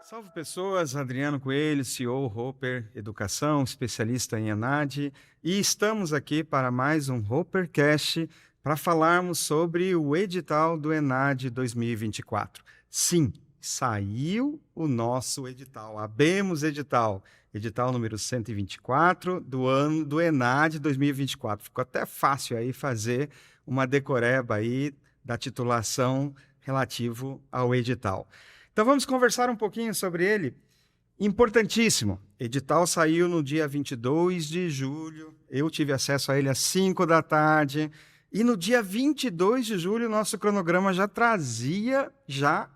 Salve pessoas, Adriano Coelho, CEO Roper Educação, especialista em ENAD, e estamos aqui para mais um Ropercast para falarmos sobre o edital do ENAD 2024. Sim, saiu o nosso edital, abemos edital número 124 do ano do ENAD 2024. Ficou até fácil aí fazer uma decoreba aí da titulação relativo ao edital. Então vamos conversar um pouquinho sobre ele. Importantíssimo, edital saiu no dia 22 de julho, eu tive acesso a ele às 5 da tarde, e no dia 22 de julho nosso cronograma já trazia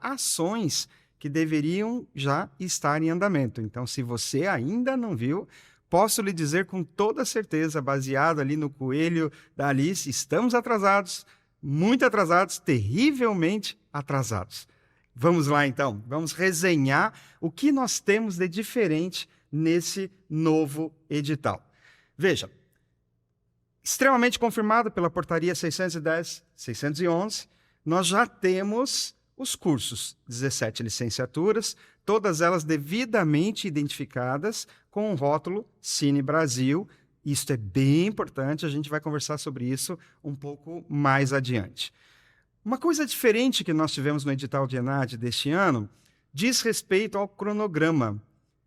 ações que deveriam já estar em andamento. Então, se você ainda não viu, posso lhe dizer com toda certeza, baseado ali no coelho da Alice, estamos atrasados, muito atrasados, terrivelmente atrasados. Vamos lá, então. Vamos resenhar o que nós temos de diferente nesse novo edital. Veja, extremamente confirmado pela portaria 610/611, nós já temos os cursos, 17 licenciaturas, todas elas devidamente identificadas com o rótulo Cine Brasil. Isso é bem importante, a gente vai conversar sobre isso um pouco mais adiante. Uma coisa diferente que nós tivemos no edital de ENAD deste ano diz respeito ao cronograma.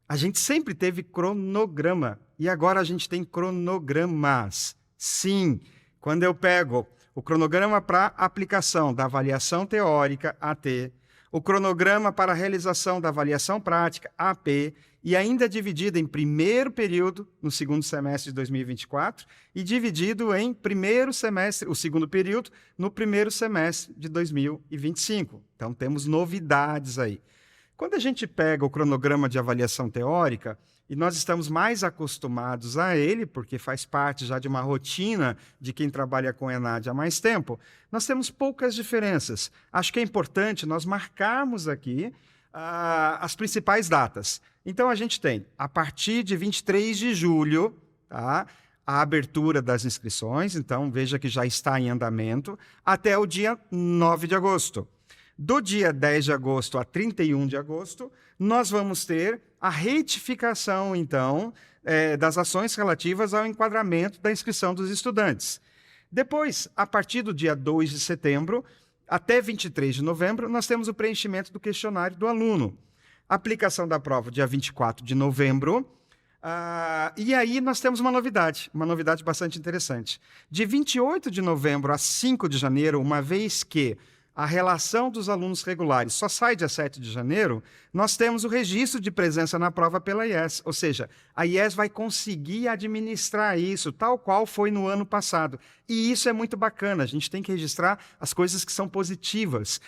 A gente sempre teve cronograma e agora a gente tem cronogramas. Sim, quando eu pego o cronograma para aplicação da avaliação teórica, AT, o cronograma para a realização da avaliação prática, AP, e ainda dividido em primeiro período, no segundo semestre de 2024, e dividido em primeiro semestre, o segundo período, no primeiro semestre de 2025. Então, temos novidades aí. Quando a gente pega o cronograma de avaliação teórica, e nós estamos mais acostumados a ele, porque faz parte já de uma rotina de quem trabalha com ENAD há mais tempo, nós temos poucas diferenças. Acho que é importante nós marcarmos aqui as principais datas. Então, a gente tem, a partir de 23 de julho, tá, a abertura das inscrições, então veja que já está em andamento, até o dia 9 de agosto. Do dia 10 de agosto a 31 de agosto, nós vamos ter a retificação, então, das ações relativas ao enquadramento da inscrição dos estudantes. Depois, a partir do dia 2 de setembro, até 23 de novembro, nós temos o preenchimento do questionário do aluno. Aplicação da prova, dia 24 de novembro. E aí nós temos uma novidade bastante interessante. De 28 de novembro a 5 de janeiro, uma vez que a relação dos alunos regulares só sai dia 7 de janeiro, nós temos o registro de presença na prova pela IES, ou seja, a IES vai conseguir administrar isso, tal qual foi no ano passado. E isso é muito bacana, a gente tem que registrar as coisas que são positivas.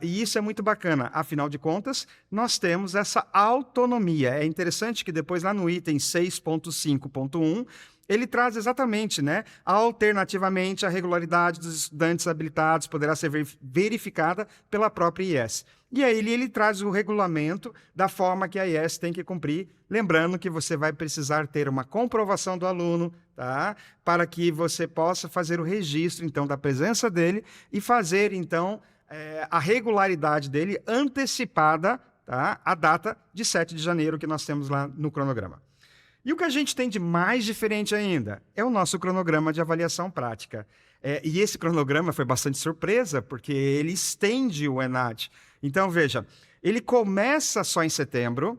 E isso é muito bacana, afinal de contas, nós temos essa autonomia. É interessante que depois lá no item 6.5.1, ele traz exatamente, né? Alternativamente, a regularidade dos estudantes habilitados poderá ser verificada pela própria IES. E aí ele traz o regulamento da forma que a IES tem que cumprir, lembrando que você vai precisar ter uma comprovação do aluno, tá? Para que você possa fazer o registro, então, da presença dele e fazer, então, a regularidade dele antecipada, tá? A data de 7 de janeiro que nós temos lá no cronograma. E o que a gente tem de mais diferente ainda é o nosso cronograma de avaliação prática. E esse cronograma foi bastante surpresa, porque ele estende o ENAD. Então, veja, ele começa só em setembro.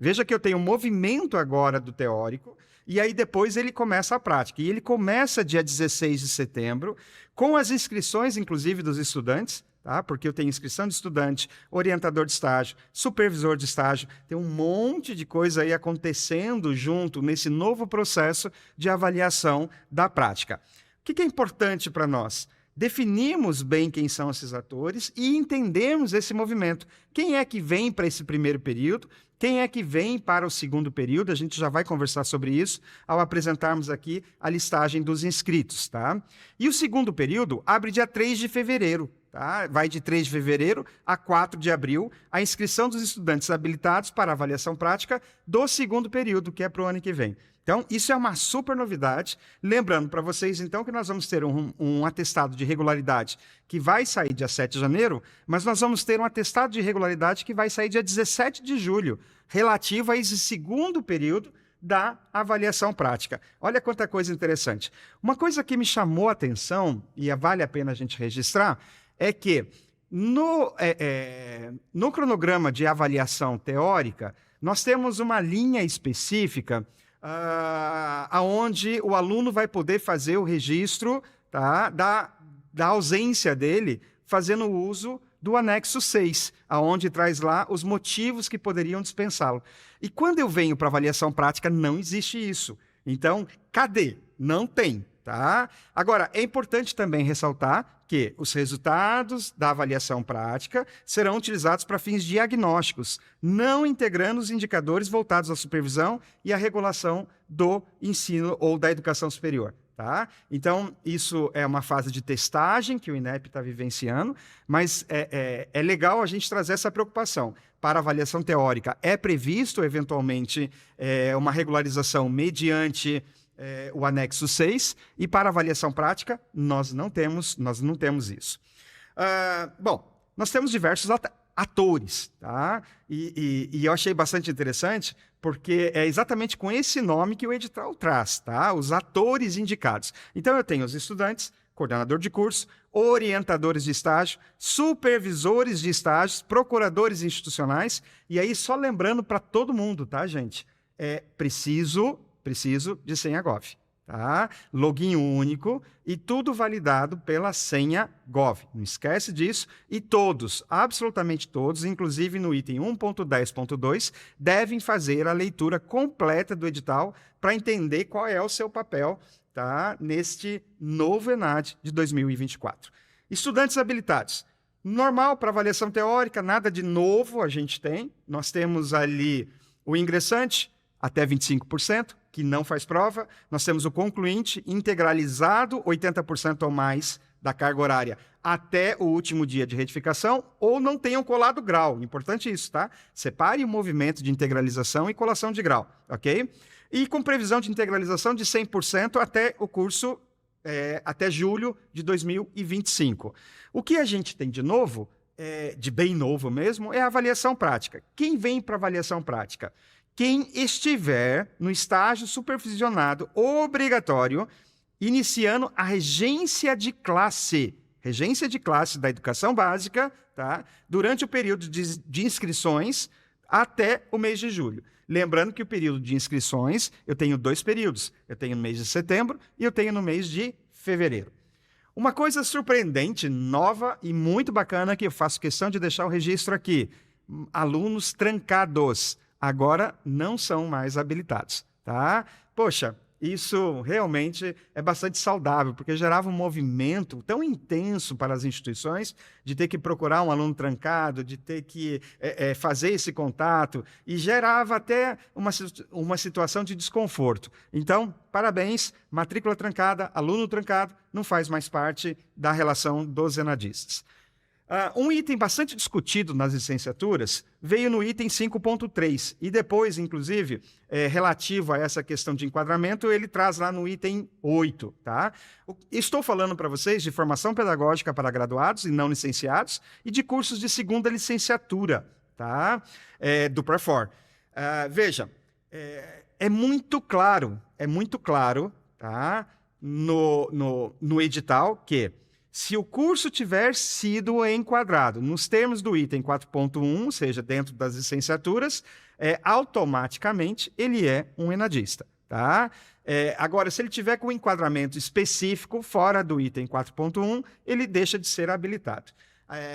Veja que eu tenho um movimento agora do teórico, e aí depois ele começa a prática. E ele começa dia 16 de setembro, com as inscrições, inclusive, dos estudantes, tá? Porque eu tenho inscrição de estudante, orientador de estágio, supervisor de estágio, tem um monte de coisa aí acontecendo junto nesse novo processo de avaliação da prática. O que é importante para nós? Definimos bem quem são esses atores e entendemos esse movimento. Quem é que vem para esse primeiro período? Quem é que vem para o segundo período? A gente já vai conversar sobre isso ao apresentarmos aqui a listagem dos inscritos, tá? E o segundo período abre dia 3 de fevereiro. Tá? Vai de 3 de fevereiro a 4 de abril, a inscrição dos estudantes habilitados para avaliação prática do segundo período, que é para o ano que vem. Então, isso é uma super novidade. Lembrando para vocês, então, que nós vamos ter um atestado de regularidade que vai sair dia 7 de janeiro, mas nós vamos ter um atestado de regularidade que vai sair dia 17 de julho, relativo a esse segundo período da avaliação prática. Olha quanta coisa interessante. Uma coisa que me chamou a atenção, e vale a pena a gente registrar, é que no cronograma de avaliação teórica, nós temos uma linha específica onde o aluno vai poder fazer o registro, tá, da ausência dele, fazendo uso do anexo 6, aonde traz lá os motivos que poderiam dispensá-lo. E quando eu venho para avaliação prática, não existe isso. Então, cadê? Não tem. Tá? Agora, é importante também ressaltar que os resultados da avaliação prática serão utilizados para fins diagnósticos, não integrando os indicadores voltados à supervisão e à regulação do ensino ou da educação superior. Tá? Então, isso é uma fase de testagem que o INEP está vivenciando, mas é legal a gente trazer essa preocupação. Para avaliação teórica, é previsto, eventualmente, uma regularização mediante o anexo 6, e para avaliação prática, nós não temos isso. Bom, nós temos diversos atores, tá? E eu achei bastante interessante, porque é exatamente com esse nome que o edital traz, tá? Os atores indicados. Então, eu tenho os estudantes, coordenador de curso, orientadores de estágio, supervisores de estágios, procuradores institucionais, e aí só lembrando para todo mundo, tá, gente? É preciso de senha Gov, tá? Login único e tudo validado pela senha Gov. Não esquece disso. E todos, absolutamente todos, inclusive no item 1.10.2, devem fazer a leitura completa do edital para entender qual é o seu papel, tá, neste novo ENAD de 2024. Estudantes habilitados. Normal para avaliação teórica, nada de novo a gente tem. Nós temos ali o ingressante, até 25%, que não faz prova. Nós temos o concluinte, integralizado, 80% ou mais da carga horária até o último dia de retificação, ou não tenham colado grau. Importante isso, tá? Separe o movimento de integralização e colação de grau, ok? E com previsão de integralização de 100% até o curso, até julho de 2025. O que a gente tem de novo, de bem novo mesmo, é a avaliação prática. Quem vem para avaliação prática? Quem estiver no estágio supervisionado obrigatório, iniciando a regência de classe da educação básica, tá? Durante o período de inscrições até o mês de julho. Lembrando que o período de inscrições, eu tenho 2 períodos. Eu tenho no mês de setembro e eu tenho no mês de fevereiro. Uma coisa surpreendente, nova e muito bacana que eu faço questão de deixar o registro aqui. Alunos trancados agora não são mais habilitados, tá? Poxa, isso realmente é bastante saudável, porque gerava um movimento tão intenso para as instituições de ter que procurar um aluno trancado, de ter que fazer esse contato, e gerava até uma situação de desconforto. Então, parabéns, matrícula trancada, aluno trancado, não faz mais parte da relação dos enadistas. Um item bastante discutido nas licenciaturas veio no item 5.3 e depois, inclusive, relativo a essa questão de enquadramento, ele traz lá no item 8. Tá? Estou falando para vocês de formação pedagógica para graduados e não licenciados e de cursos de segunda licenciatura, tá? Do Prefor. Veja, é muito claro, tá? no edital que se o curso tiver sido enquadrado nos termos do item 4.1, ou seja, dentro das licenciaturas, automaticamente ele é um enadista. Tá? Agora, se ele tiver com um enquadramento específico fora do item 4.1, ele deixa de ser habilitado.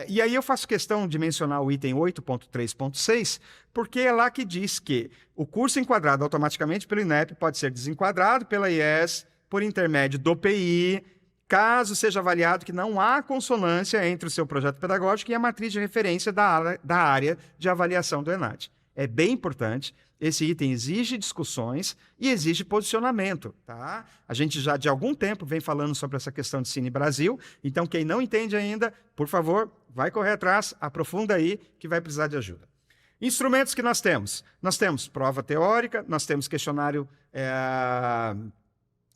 E aí eu faço questão de mencionar o item 8.3.6, porque é lá que diz que o curso enquadrado automaticamente pelo INEP pode ser desenquadrado pela IES por intermédio do PI, caso seja avaliado que não há consonância entre o seu projeto pedagógico e a matriz de referência da área de avaliação do ENAD. é bem importante. Esse item exige discussões e exige posicionamento, tá? A gente já de algum tempo vem falando sobre essa questão de Cine Brasil, então quem não entende ainda, por favor, vai correr atrás, aprofunda aí que vai precisar de ajuda. Instrumentos que nós temos. Nós temos prova teórica, nós temos questionário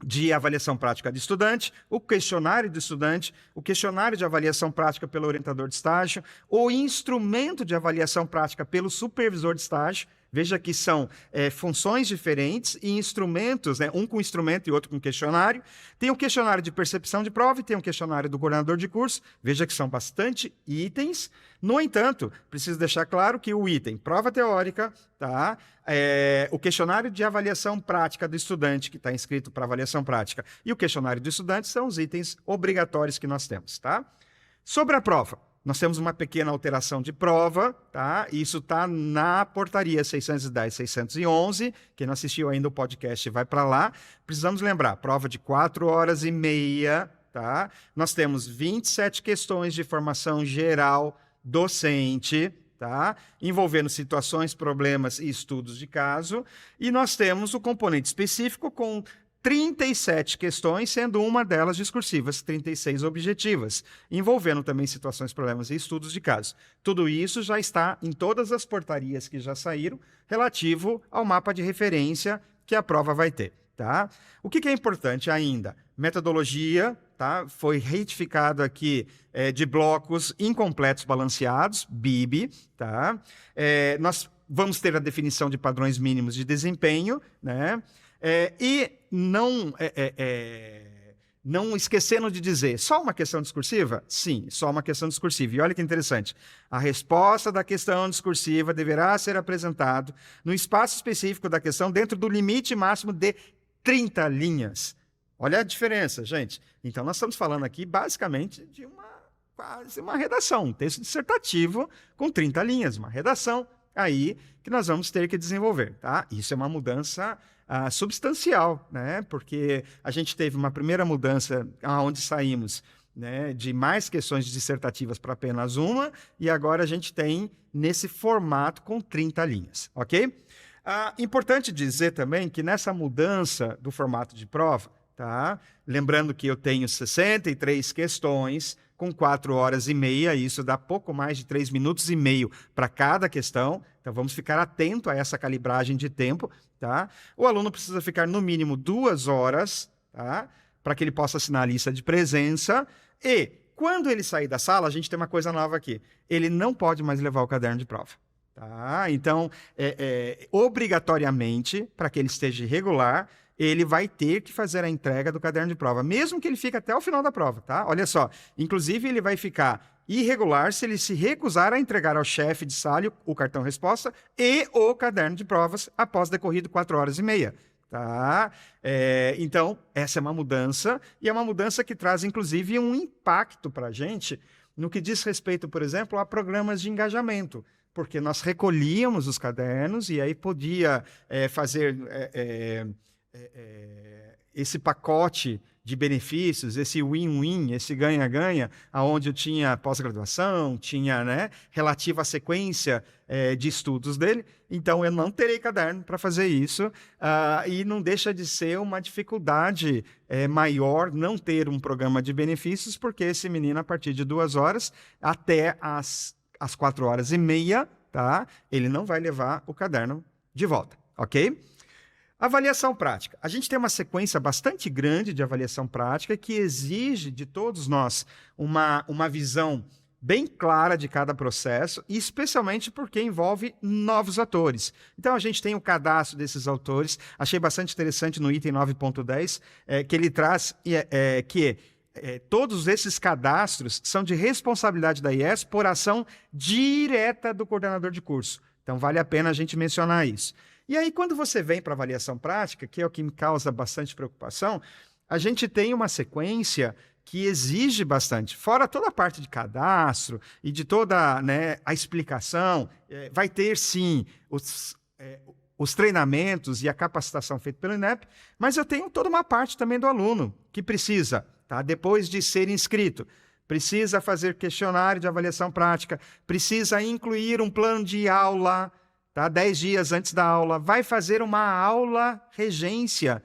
de avaliação prática de estudante, o questionário de estudante, o questionário de avaliação prática pelo orientador de estágio, o instrumento de avaliação prática pelo supervisor de estágio. Veja que são funções diferentes e instrumentos, né, um com instrumento e outro com questionário. Tem o questionário de percepção de prova e tem o questionário do coordenador de curso. Veja que são bastante itens. No entanto, preciso deixar claro que o item prova teórica, tá? O questionário de avaliação prática do estudante, que está inscrito para avaliação prática, e o questionário do estudante são os itens obrigatórios que nós temos, tá? Sobre a prova. Nós temos uma pequena alteração de prova, tá? Isso está na portaria 610/611. Quem não assistiu ainda o podcast vai para lá. Precisamos lembrar, prova de 4 horas e meia, tá? Nós temos 27 questões de formação geral docente, tá? Envolvendo situações, problemas e estudos de caso. E nós temos o componente específico com 37 questões, sendo uma delas discursivas, 36 objetivas, envolvendo também situações, problemas e estudos de caso. Tudo isso já está em todas as portarias que já saíram, relativo ao mapa de referência que a prova vai ter, tá? O que é importante ainda? Metodologia, tá? Foi retificado aqui de blocos incompletos balanceados, BIB, tá? Nós vamos ter a definição de padrões mínimos de desempenho, né? E não esquecendo de dizer, só uma questão discursiva? Sim, só uma questão discursiva. E olha que interessante, a resposta da questão discursiva deverá ser apresentada no espaço específico da questão dentro do limite máximo de 30 linhas. Olha a diferença, gente. Então, nós estamos falando aqui, basicamente, de quase uma redação, um texto dissertativo com 30 linhas, uma redação aí que nós vamos ter que desenvolver, tá? Isso é uma mudança substancial, né? Porque a gente teve uma primeira mudança onde saímos, né, de mais questões dissertativas para apenas uma, e agora a gente tem nesse formato com 30 linhas, ok? Importante dizer também que nessa mudança do formato de prova, tá? Lembrando que eu tenho 63 questões com 4 horas e meia, isso dá pouco mais de 3 minutos e meio para cada questão, então vamos ficar atento a essa calibragem de tempo, tá? O aluno precisa ficar no mínimo 2 horas, tá? Para que ele possa assinar a lista de presença, e quando ele sair da sala, a gente tem uma coisa nova aqui, ele não pode mais levar o caderno de prova. Tá? Então, obrigatoriamente, para que ele esteja regular, ele vai ter que fazer a entrega do caderno de prova, mesmo que ele fique até o final da prova, tá? Olha só, inclusive ele vai ficar irregular se ele se recusar a entregar ao chefe de sala o cartão resposta e o caderno de provas após decorrido 4 horas e meia. Tá? Então, essa é uma mudança, e é uma mudança que traz, inclusive, um impacto para a gente no que diz respeito, por exemplo, a programas de engajamento, porque nós recolhíamos os cadernos e aí podia fazer esse pacote de benefícios, esse win-win, esse ganha-ganha, onde eu tinha pós-graduação, tinha, né, relativa à sequência de estudos dele, então eu não terei caderno para fazer isso, e não deixa de ser uma dificuldade maior não ter um programa de benefícios, porque esse menino, a partir de 2 horas até às 4 horas e meia, tá, ele não vai levar o caderno de volta, ok? Avaliação prática. A gente tem uma sequência bastante grande de avaliação prática que exige de todos nós uma visão bem clara de cada processo, e especialmente porque envolve novos atores. Então, a gente tem o cadastro desses autores. Achei bastante interessante no item 9.10, que ele traz que todos esses cadastros são de responsabilidade da IES por ação direta do coordenador de curso. Então, vale a pena a gente mencionar isso. E aí, quando você vem para a avaliação prática, que é o que me causa bastante preocupação, a gente tem uma sequência que exige bastante. Fora toda a parte de cadastro e de toda, né, a explicação, vai ter, sim, os treinamentos e a capacitação feita pelo INEP, mas eu tenho toda uma parte também do aluno que precisa, tá, depois de ser inscrito, precisa fazer questionário de avaliação prática, precisa incluir um plano de aula tá? 10 dias antes da aula, vai fazer uma aula regência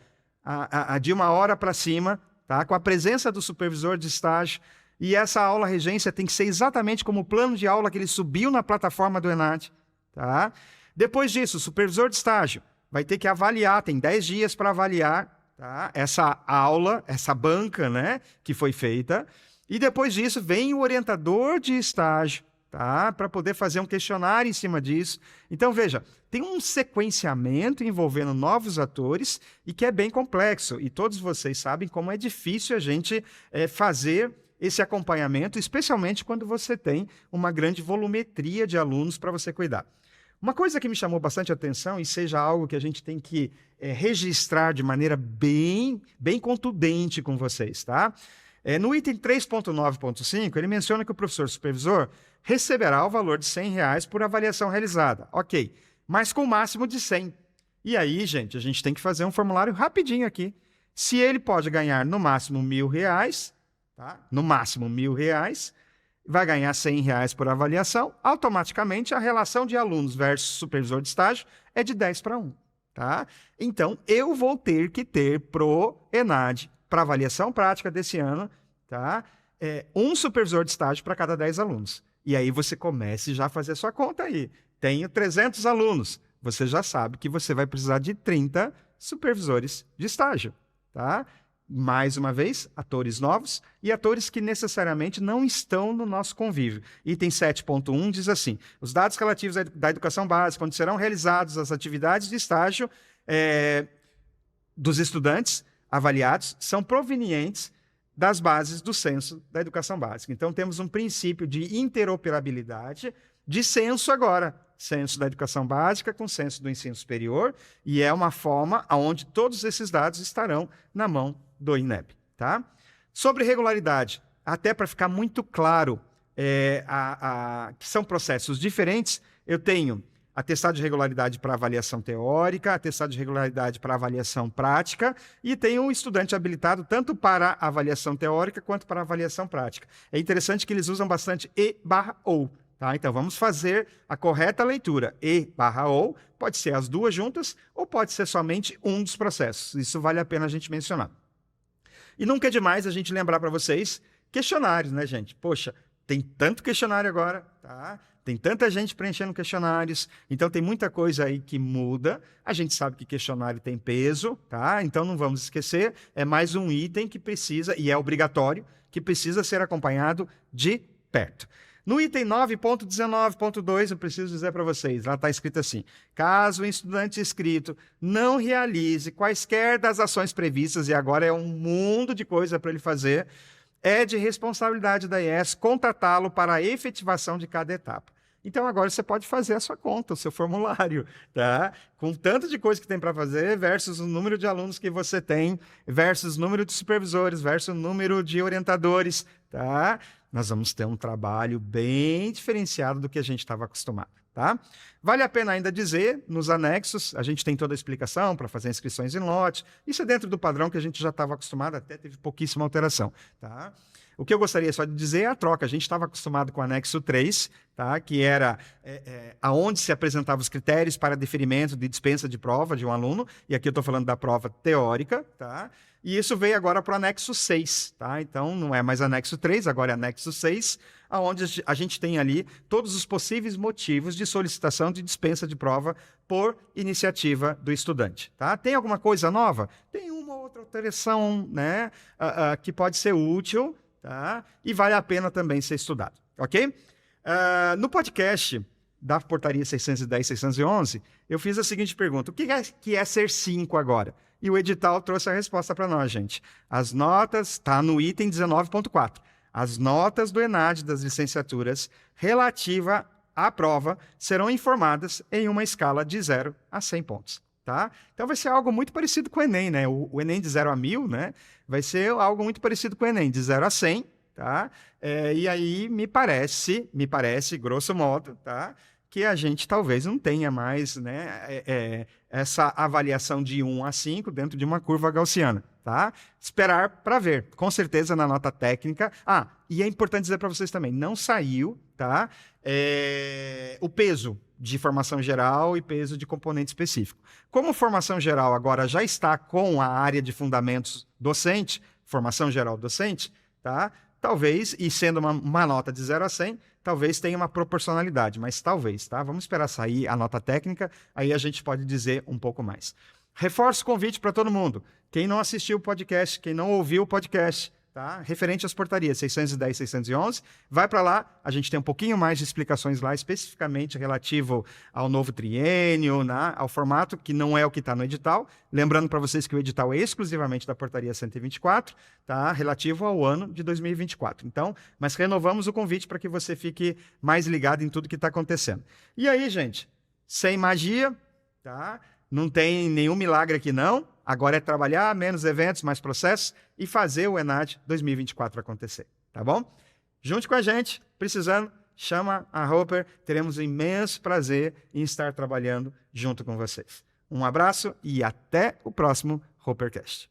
de 1 hora para cima, tá? Com a presença do supervisor de estágio. E essa aula regência tem que ser exatamente como o plano de aula que ele subiu na plataforma do ENAD. Tá? Depois disso, o supervisor de estágio vai ter que avaliar, tem 10 dias para avaliar, tá? Essa aula, essa banca, né, que foi feita. E depois disso vem o orientador de estágio, tá? Para poder fazer um questionário em cima disso. Então, veja, tem um sequenciamento envolvendo novos atores e que é bem complexo. E todos vocês sabem como é difícil a gente fazer esse acompanhamento, especialmente quando você tem uma grande volumetria de alunos para você cuidar. Uma coisa que me chamou bastante atenção, e seja algo que a gente tem que registrar de maneira bem contundente com vocês, tá? No item 3.9.5, ele menciona que o professor supervisor receberá o valor de R$100 por avaliação realizada. Ok, mas com o máximo de 100. E aí, gente, a gente tem que fazer um formulário rapidinho aqui. Se ele pode ganhar no máximo R$1.000, tá? No máximo R$1.000, vai ganhar R$100 por avaliação, automaticamente a relação de alunos versus supervisor de estágio é de 10 para 1. Tá? Então, eu vou ter que ter pro ENAD, para avaliação prática desse ano, tá? Um supervisor de estágio para cada 10 alunos. E aí você comece já a fazer a sua conta aí. Tenho 300 alunos. Você já sabe que você vai precisar de 30 supervisores de estágio. Tá? Mais uma vez, atores novos e atores que necessariamente não estão no nosso convívio. Item 7.1 diz assim: os dados relativos da educação básica, onde serão realizadas as atividades de estágio dos estudantes avaliados, são provenientes das bases do censo da educação básica. Então, temos um princípio de interoperabilidade de censo agora. Censo da educação básica com censo do ensino superior, e é uma forma onde todos esses dados estarão na mão do INEP. Tá? Sobre regularidade, até para ficar muito claro que são processos diferentes, eu tenho atestado de regularidade para avaliação teórica, atestado de regularidade para avaliação prática, e tenho um estudante habilitado tanto para avaliação teórica quanto para avaliação prática. É interessante que eles usam bastante E/ou. Tá? Então, vamos fazer a correta leitura. E/ou pode ser as duas juntas ou pode ser somente um dos processos. Isso vale a pena a gente mencionar. E nunca é demais a gente lembrar para vocês questionários, né, gente? Poxa, tem tanto questionário agora, tá? Tem tanta gente preenchendo questionários, então tem muita coisa aí que muda. A gente sabe que questionário tem peso, tá? Então não vamos esquecer, é mais um item que precisa, e é obrigatório, que precisa ser acompanhado de perto. No item 9.19.2, eu preciso dizer para vocês, lá está escrito assim: caso o estudante inscrito não realize quaisquer das ações previstas, e agora é um mundo de coisa para ele fazer, é de responsabilidade da IES contatá-lo para a efetivação de cada etapa. Então, agora você pode fazer a sua conta, o seu formulário, tá? Com tanto de coisa que tem para fazer, versus o número de alunos que você tem, versus o número de supervisores, versus o número de orientadores, tá? Nós vamos ter um trabalho bem diferenciado do que a gente estava acostumado, tá? Vale a pena ainda dizer, nos anexos, a gente tem toda a explicação para fazer inscrições em lote. Isso é dentro do padrão que a gente já estava acostumado, até teve pouquíssima alteração, tá? O que eu gostaria só de dizer é a troca. A gente estava acostumado com o anexo 3, tá? Que era aonde se apresentavam os critérios para deferimento de dispensa de prova de um aluno, e aqui eu estou falando da prova teórica, tá? E isso veio agora para o anexo 6, tá? Então, não é mais anexo 3, agora é anexo 6, onde a gente tem ali todos os possíveis motivos de solicitação de dispensa de prova por iniciativa do estudante, tá? Tem alguma coisa nova? Tem uma outra alteração, né, que pode ser útil, tá? E vale a pena também ser estudado, ok? No podcast da portaria 610/611, eu fiz a seguinte pergunta: o que é ser 5 agora? E o edital trouxe a resposta para nós, gente. As notas, está no item 19.4. As notas do ENAD das licenciaturas relativa à prova serão informadas em uma escala de 0 a 100 pontos. Tá? Então vai ser algo muito parecido com o Enem, né? O Enem de 0 a 1000, né? Vai ser algo muito parecido com o Enem, de 0 a 100, tá? E aí me parece, grosso modo, tá? Que a gente talvez não tenha mais, né, essa avaliação de 1 a 5 dentro de uma curva gaussiana. tá? Esperar para ver. Com certeza na nota técnica. Ah, e é importante dizer para vocês também, não saiu, tá? O peso de formação geral e peso de componente específico. Como formação geral agora já está com a área de fundamentos docente, formação geral docente, tá? Talvez, e sendo uma nota de 0 a 100, talvez tenha uma proporcionalidade, mas talvez, tá? Vamos esperar sair a nota técnica, aí a gente pode dizer um pouco mais. Reforço o convite para todo mundo. Quem não assistiu o podcast, quem não ouviu o podcast, tá? Referente às portarias 610 e 611, vai para lá, a gente tem um pouquinho mais de explicações lá, especificamente relativo ao novo triênio, né? Ao formato, que não é o que está no edital. Lembrando para vocês que o edital é exclusivamente da portaria 124, tá? Relativo ao ano de 2024. Então, mas renovamos o convite para que você fique mais ligado em tudo que está acontecendo. E aí, gente, sem magia, tá? Não tem nenhum milagre aqui, não. Agora é trabalhar, menos eventos, mais processos e fazer o ENAD 2024 acontecer, tá bom? Junte com a gente, precisando, chama a Roper. Teremos um imenso prazer em estar trabalhando junto com vocês. Um abraço e até o próximo Ropercast.